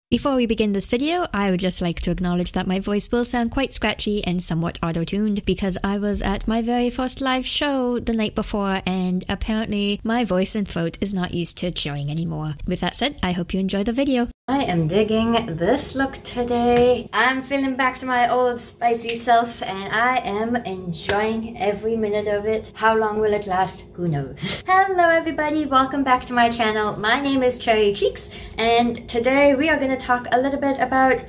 Before we begin this video, I would just like to acknowledge that my voice will sound quite scratchy and somewhat auto-tuned because I was at my very first live show the night before and apparently my voice and throat is not used to chewing anymore. With that said, I hope you enjoy the video. I am digging this look today. I'm feeling back to my old spicy self and I am enjoying every minute of it. How long will it last? Who knows? Hello everybody, welcome back to my channel. My name is Cherry Cheeks and today we are going to talk a little bit about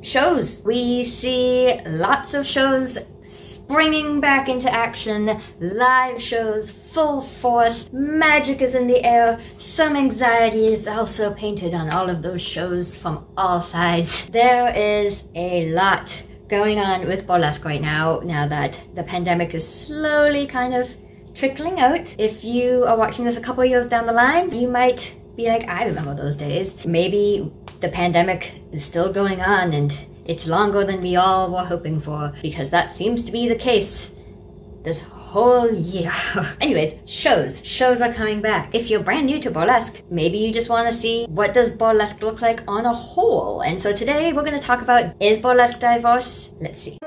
shows. We see lots of shows springing back into action, live shows, full force, magic is in the air, some anxiety is also painted on all of those shows from all sides. There is a lot going on with burlesque right now that the pandemic is slowly kind of trickling out. If you are watching this a couple of years down the line, you might be like, I remember those days. Maybe the pandemic is still going on and it's longer than we all were hoping for, because that seems to be the case this whole year. Anyways, shows are coming back. If you're brand new to burlesque, maybe you just want to see what does burlesque look like on a whole. And so today we're going to talk about, is burlesque diverse? Let's see.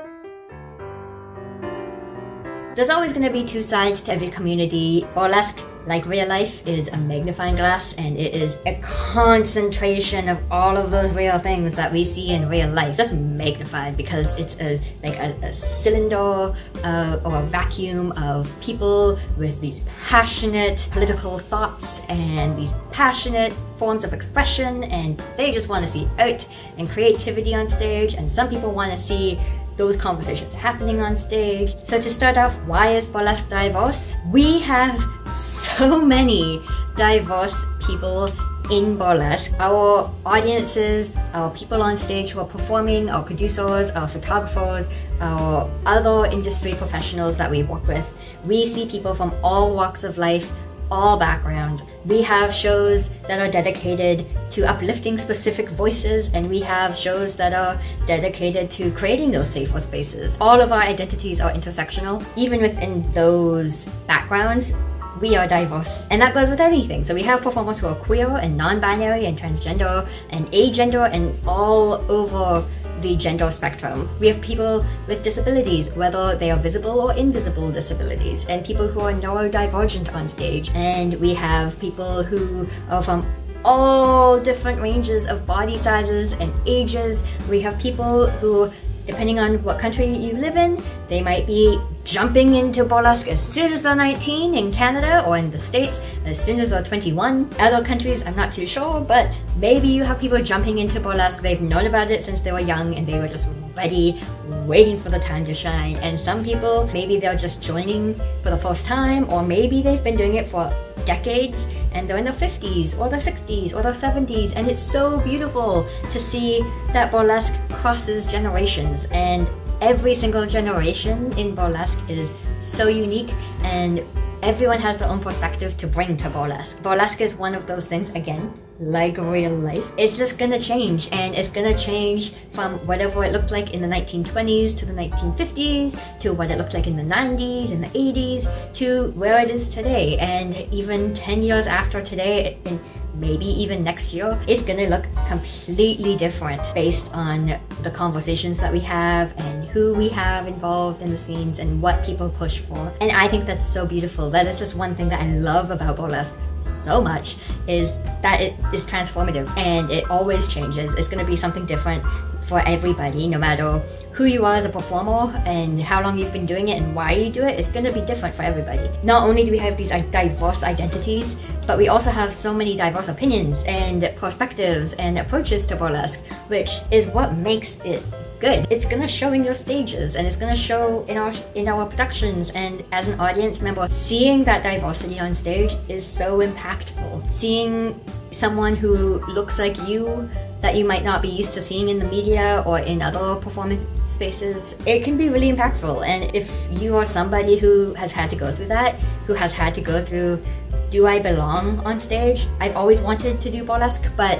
There's always going to be two sides to every community. Burlesque, like real life, is a magnifying glass and it is a concentration of all of those real things that we see in real life, just magnified, because it's like a cylinder or a vacuum of people with these passionate political thoughts and these passionate forms of expression, and they just want to see art and creativity on stage, and some people want to see those conversations happening on stage. So to start off, why is burlesque diverse? We have so many diverse people in burlesque. Our audiences, our people on stage who are performing, our producers, our photographers, our other industry professionals that we work with. We see people from all walks of life, all backgrounds. We have shows that are dedicated to uplifting specific voices, and we have shows that are dedicated to creating those safer spaces. All of our identities are intersectional. Even within those backgrounds, we are diverse, and that goes with anything. So we have performers who are queer and non-binary and transgender and agender and all over the gender spectrum. We have people with disabilities, whether they are visible or invisible disabilities, and people who are neurodivergent on stage. And we have people who are from all different ranges of body sizes and ages. We have people who, depending on what country you live in, they might be jumping into burlesque as soon as they're 19 in Canada, or in the States as soon as they're 21. Other countries, I'm not too sure, but maybe you have people jumping into burlesque. They've known about it since they were young and they were just ready, waiting for the time to shine. And some people, maybe they're just joining for the first time, or maybe they've been doing it for decades and they're in their 50s or their 60s or their 70s, and it's so beautiful to see that burlesque crosses generations, and every single generation in burlesque is so unique and everyone has their own perspective to bring to burlesque. Burlesque is one of those things, again, like real life. It's just gonna change, and it's gonna change from whatever it looked like in the 1920s to the 1950s, to what it looked like in the 90s and the 80s, to where it is today. And even 10 years after today, and maybe even next year, it's gonna look completely different based on the conversations that we have and who we have involved in the scenes and what people push for. And I think that's so beautiful. That is just one thing that I love about burlesque so much, is that it is transformative and it always changes. It's going to be something different for everybody, no matter who you are as a performer and how long you've been doing it and why you do it. It's going to be different for everybody. Not only do we have these diverse identities, but we also have so many diverse opinions and perspectives and approaches to burlesque, which is what makes it good. It's gonna show in your stages, and it's gonna show in our productions, and as an audience member, seeing that diversity on stage is so impactful. Seeing someone who looks like you that you might not be used to seeing in the media or in other performance spaces, it can be really impactful. And if you are somebody who has had to go through that, who has had to go through, do I belong on stage? I've always wanted to do burlesque, but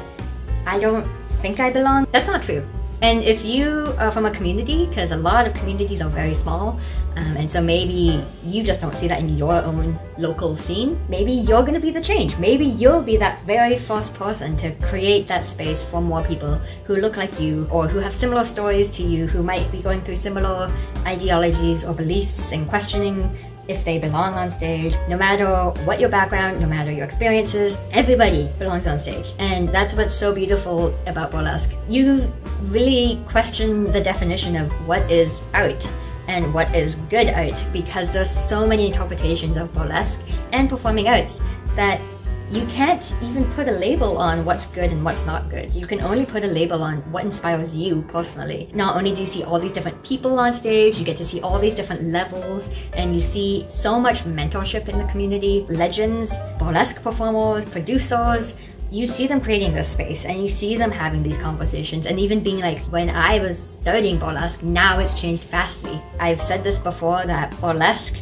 I don't think I belong. That's not true. And if you are from a community, because a lot of communities are very small, and so maybe you just don't see that in your own local scene, maybe you're going to be the change. Maybe you'll be that very first person to create that space for more people who look like you or who have similar stories to you, who might be going through similar ideologies or beliefs and questioning if they belong on stage. No matter what your background, no matter your experiences, everybody belongs on stage. And that's what's so beautiful about burlesque. You really question the definition of what is art and what is good art, because there's so many interpretations of burlesque and performing arts that you can't even put a label on what's good and what's not good. You can only put a label on what inspires you personally. Not only do you see all these different people on stage, you get to see all these different levels, and you see so much mentorship in the community. Legends, burlesque performers, producers, you see them creating this space and you see them having these conversations, and even being like, when I was studying burlesque, now it's changed vastly. I've said this before, that burlesque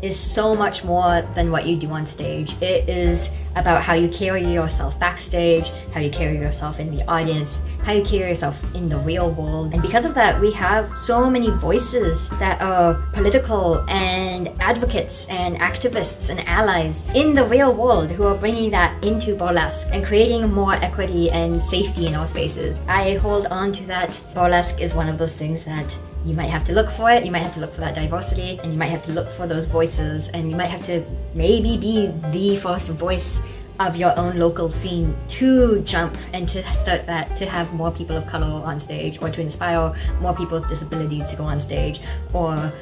is so much more than what you do on stage. It is about how you carry yourself backstage, how you carry yourself in the audience, how you carry yourself in the real world. And because of that, we have so many voices that are political and advocates and activists and allies in the real world who are bringing that into burlesque and creating more equity and safety in our spaces. I hold on to that. Burlesque is one of those things that you might have to look for it, you might have to look for that diversity, and you might have to look for those voices, and you might have to maybe be the first voice of your own local scene to jump and to start that, to have more people of color on stage, or to inspire more people with disabilities to go on stage, or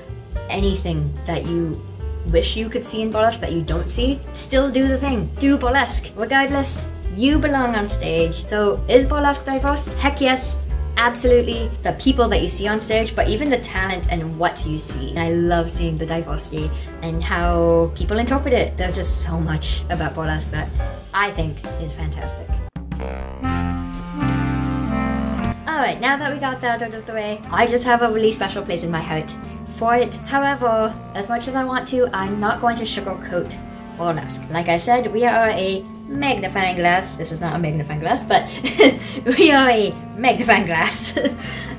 anything that you wish you could see in burlesque that you don't see. Still do the thing. Do burlesque. Regardless, you belong on stage. So is burlesque diverse? Heck yes. Absolutely, the people that you see on stage, but even the talent and what you see. I love seeing the diversity and how people interpret it. There's just so much about burlesque that I think is fantastic. Alright, now that we got that out of the way, I just have a really special place in my heart for it. However, as much as I want to, I'm not going to sugarcoat burlesque. Like I said, we are a magnifying glass. This is not a magnifying glass, but we are a magnifying glass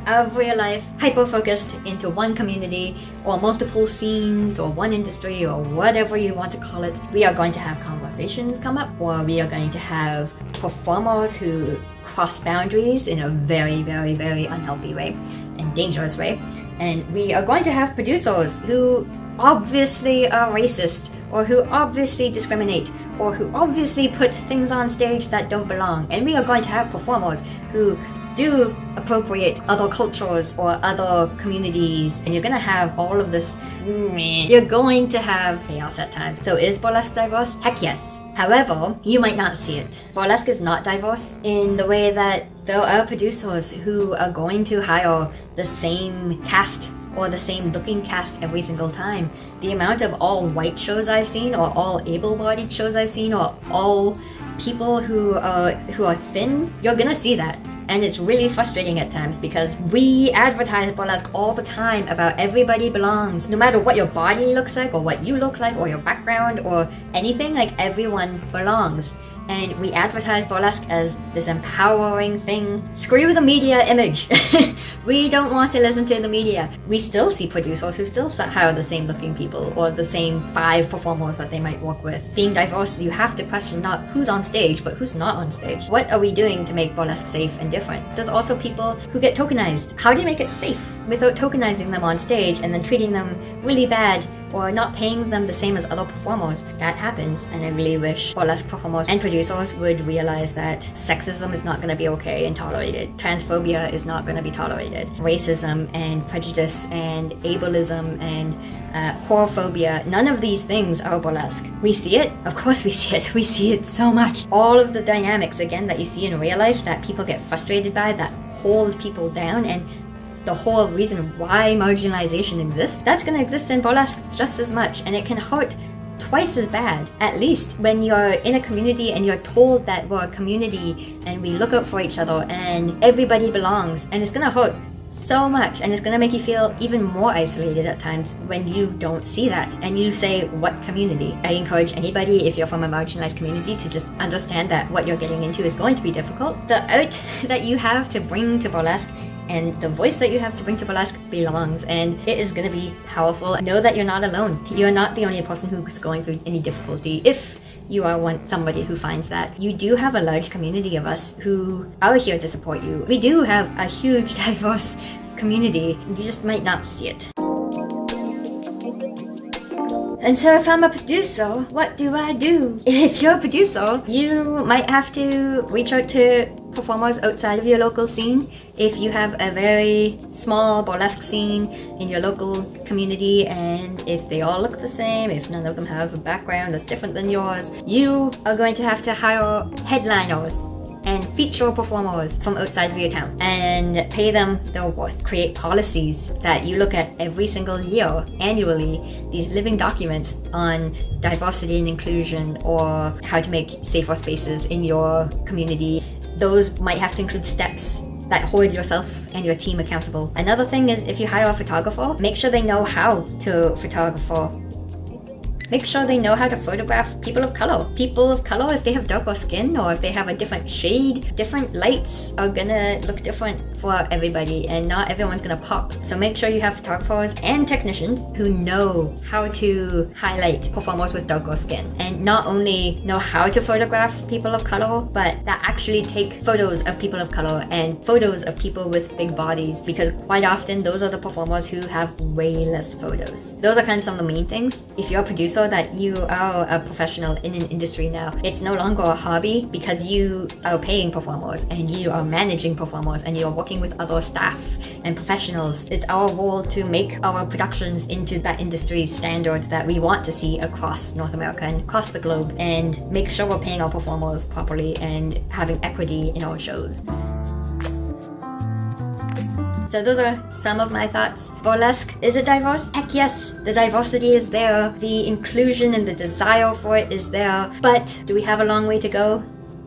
of real life, hyper-focused into one community or multiple scenes or one industry or whatever you want to call it. We are going to have conversations come up, or we are going to have performers who cross boundaries in a very, very, very unhealthy way and dangerous way. And we are going to have producers who obviously are racist, or who obviously discriminate, or who obviously put things on stage that don't belong. And we are going to have performers who do appropriate other cultures or other communities, and you're gonna have all of this. You're going to have chaos at times. So is burlesque diverse? Heck yes. However, you might not see it. Burlesque is not diverse in the way that there are producers who are going to hire the same cast or the same looking cast every single time. The amount of all white shows I've seen, or all able-bodied shows I've seen, or all people who are thin, you're gonna see that. And it's really frustrating at times, because we advertise burlesque all the time about everybody belongs. No matter what your body looks like, or what you look like, or your background, or anything, like, everyone belongs. And we advertise burlesque as this empowering thing. Screw the media image. We don't want to listen to the media. We still see producers who still hire the same looking people, or the same 5 performers that they might work with. Being diverse, you have to question not who's on stage, but who's not on stage. What are we doing to make burlesque safe and different? There's also people who get tokenized. How do you make it safe without tokenizing them on stage and then treating them really bad, or not paying them the same as other performers? That happens, and I really wish burlesque performers and producers would realize that sexism is not going to be okay and tolerated. Transphobia is not going to be tolerated. Racism and prejudice and ableism and whorephobia, none of these things are burlesque. We see it, of course we see it. We see it so much. All of the dynamics, again, that you see in real life that people get frustrated by, that hold people down, and the whole reason why marginalization exists, that's going to exist in burlesque just as much, and it can hurt twice as bad, at least, when you're in a community and you're told that we're a community and we look out for each other and everybody belongs, and it's going to hurt so much, and it's going to make you feel even more isolated at times when you don't see that and you say, what community? I encourage anybody, if you're from a marginalized community, to just understand that what you're getting into is going to be difficult. The art that you have to bring to burlesque and the voice that you have to bring to burlesque belongs, and it is gonna be powerful. Know that you're not alone. You're not the only person who's going through any difficulty. If you are somebody who finds that, you do have a large community of us who are here to support you. We do have a huge, diverse community. You just might not see it. And so if I'm a producer, what do I do? If you're a producer, you might have to reach out to performers outside of your local scene. If you have a very small burlesque scene in your local community, and if they all look the same, if none of them have a background that's different than yours, you are going to have to hire headliners and feature performers from outside of your town and pay them their worth. Create policies that you look at every single year, annually, these living documents on diversity and inclusion, or how to make safer spaces in your community. Those might have to include steps that hold yourself and your team accountable. Another thing is, if you hire a photographer, make sure they know how to photograph. Make sure they know how to photograph people of color. People of color, if they have darker skin or if they have a different shade, different lights are gonna look different for everybody, and not everyone's gonna pop. So make sure you have photographers and technicians who know how to highlight performers with darker skin, and not only know how to photograph people of color, but that actually take photos of people of color and photos of people with big bodies, because quite often those are the performers who have way less photos. Those are kind of some of the main things. If you're a producer, that you are a professional in an industry now, it's no longer a hobby, because you are paying performers and you are managing performers and you're working with other staff and professionals. It's our role to make our productions into that industry standard that we want to see across North America and across the globe, and make sure we're paying our performers properly and having equity in our shows. So those are some of my thoughts. Burlesque, is it diverse? Heck yes, the diversity is there. The inclusion and the desire for it is there. But do we have a long way to go?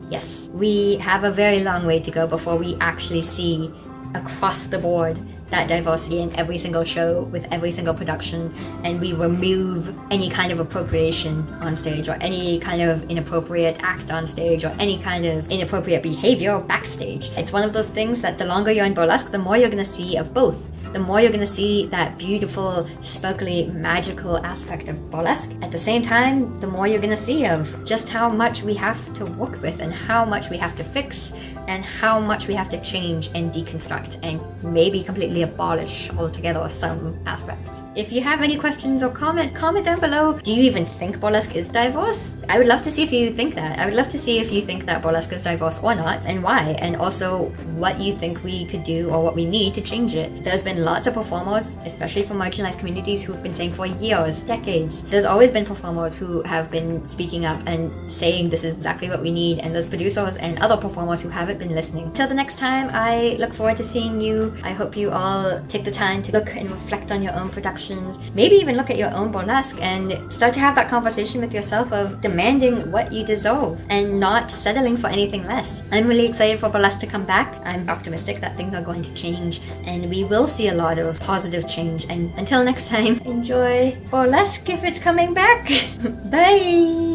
Yes, we have a very long way to go before we actually see across the board that diversity in every single show with every single production, and we remove any kind of appropriation on stage, or any kind of inappropriate act on stage, or any kind of inappropriate behavior backstage. It's one of those things that the longer you're in burlesque, the more you're gonna see of both. The more you're gonna see that beautiful, sparkly, magical aspect of burlesque. At the same time, the more you're gonna see of just how much we have to work with, and how much we have to fix, and how much we have to change and deconstruct, and maybe completely abolish altogether some aspects. If you have any questions or comment down below. Do you even think burlesque is diverse? I would love to see if you think that. I would love to see if you think that burlesque is diverse or not, and why, and also what you think we could do or what we need to change it. There's been lots of performers, especially from marginalized communities, who've been saying for years, decades. There's always been performers who have been speaking up and saying this is exactly what we need, and there's producers and other performers who haven't been listening. Till the next time, I look forward to seeing you. I hope you all take the time to look and reflect on your own productions, maybe even look at your own burlesque, and start to have that conversation with yourself of demanding what you deserve and not settling for anything less. I'm really excited for burlesque to come back. I'm optimistic that things are going to change, and we will see a lot of positive change. And until next time, enjoy burlesque if it's coming back. Bye!